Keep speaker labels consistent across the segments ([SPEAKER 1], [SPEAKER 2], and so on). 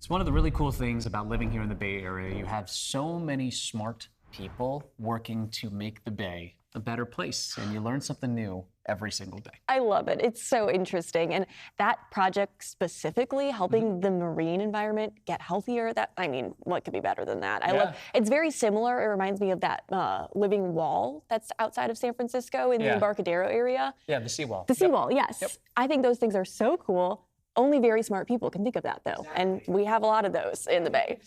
[SPEAKER 1] It's one of the really cool things about living here in the Bay Area. You have so many smart people working to make the Bay a better place, and you learn something new every single day.
[SPEAKER 2] I love it. It's so interesting. And that project specifically helping the marine environment get healthier, what could be better than that? I love it's very similar. It reminds me of that living wall that's outside of San Francisco in the Embarcadero area.
[SPEAKER 1] Yeah, the seawall.
[SPEAKER 2] The seawall, yes. I think those things are so cool. Only very smart people can think of that, though. And we have a lot of those in the Bay.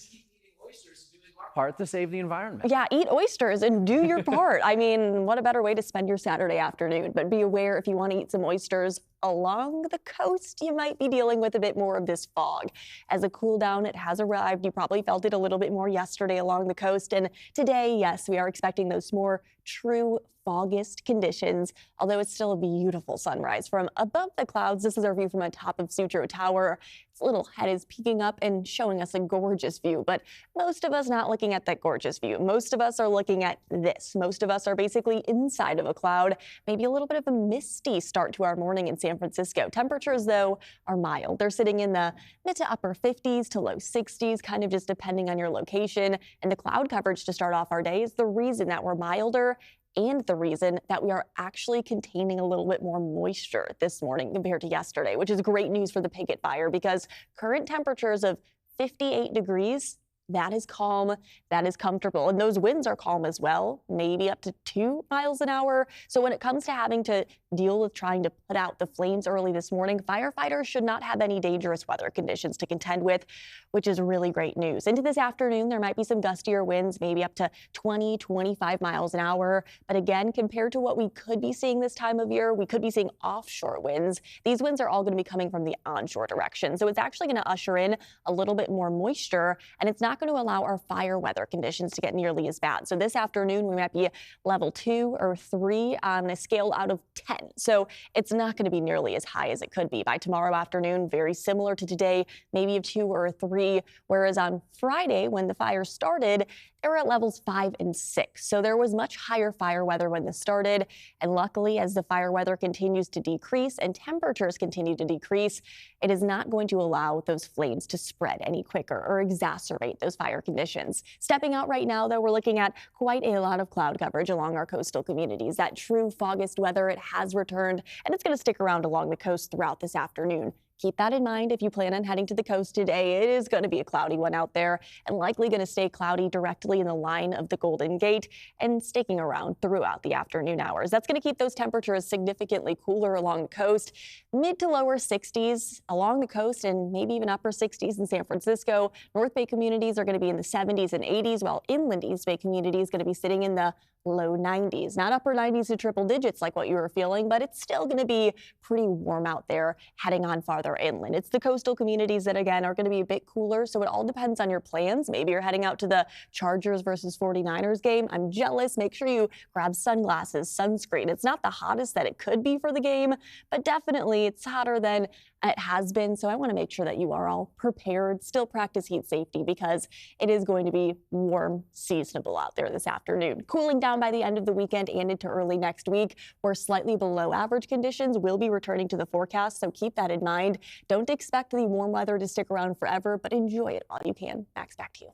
[SPEAKER 1] Part to save the environment.
[SPEAKER 2] Yeah, eat oysters and do your part. I mean, what a better way to spend your Saturday afternoon. But be aware, if you want to eat some oysters along the coast, you might be dealing with a bit more of this fog. As a cool down, it has arrived. You probably felt it a little bit more yesterday along the coast. And today, yes, we are expecting those more true foggist conditions, although it's still a beautiful sunrise from above the clouds. This is our view from on top of Sutro Tower. Its little head is peeking up and showing us a gorgeous view, but most of us not looking at that gorgeous view. Most of us are looking at this. Most of us are basically inside of a cloud, maybe a little bit of a misty start to our morning in San Francisco. Temperatures, though, are mild. They're sitting in the mid to upper 50s to low 60s, kind of just depending on your location. And the cloud coverage to start off our day is the reason that we're milder and the reason that we are actually containing a little bit more moisture this morning compared to yesterday, which is great news for the picket fire because current temperatures of 58 degrees, that is calm, that is comfortable. And those winds are calm as well, maybe up to 2 miles an hour. So when it comes to having to deal with trying to put out the flames early this morning, firefighters should not have any dangerous weather conditions to contend with, which is really great news. Into this afternoon, there might be some gustier winds, maybe up to 20, 25 miles an hour. But again, compared to what we could be seeing this time of year, we could be seeing offshore winds. These winds are all going to be coming from the onshore direction. So it's actually going to usher in a little bit more moisture, and it's not going to allow our fire weather conditions to get nearly as bad. So this afternoon, we might be level 2 or 3 on a scale out of 10. So it's not going to be nearly as high as it could be. By tomorrow afternoon, very similar to today, maybe a 2 or a 3. Whereas on Friday, when the fire started, they were at levels 5 and 6. So there was much higher fire weather when this started. And luckily, as the fire weather continues to decrease and temperatures continue to decrease, it is not going to allow those flames to spread any quicker or exacerbate those fire conditions. Stepping out right now, though, we're looking at quite a lot of cloud coverage along our coastal communities. That true foggist weather, it has returned, and it's going to stick around along the coast throughout this afternoon. Keep that in mind if you plan on heading to the coast today. It is going to be a cloudy one out there and likely going to stay cloudy directly in the line of the Golden Gate and sticking around throughout the afternoon hours. That's going to keep those temperatures significantly cooler along the coast, mid to lower 60s along the coast and maybe even upper 60s in San Francisco. North Bay communities are going to be in the 70s and 80s, while inland East Bay community is going to be sitting in the low 90s, not upper 90s to triple digits like what you were feeling, but it's still going to be pretty warm out there heading on farther inland. It's the coastal communities that, again, are going to be a bit cooler, so it all depends on your plans. Maybe you're heading out to the Chargers versus 49ers game. I'm jealous. Make sure you grab sunglasses, sunscreen. It's not the hottest that it could be for the game, but definitely it's hotter than it has been, so I want to make sure that you are all prepared. Still practice heat safety because it is going to be warm, seasonable out there this afternoon. Cooling down by the end of the weekend and into early next week, where slightly below average conditions will be returning to the forecast, so keep that in mind. Don't expect the warm weather to stick around forever, but enjoy it while you can. Max, back to you.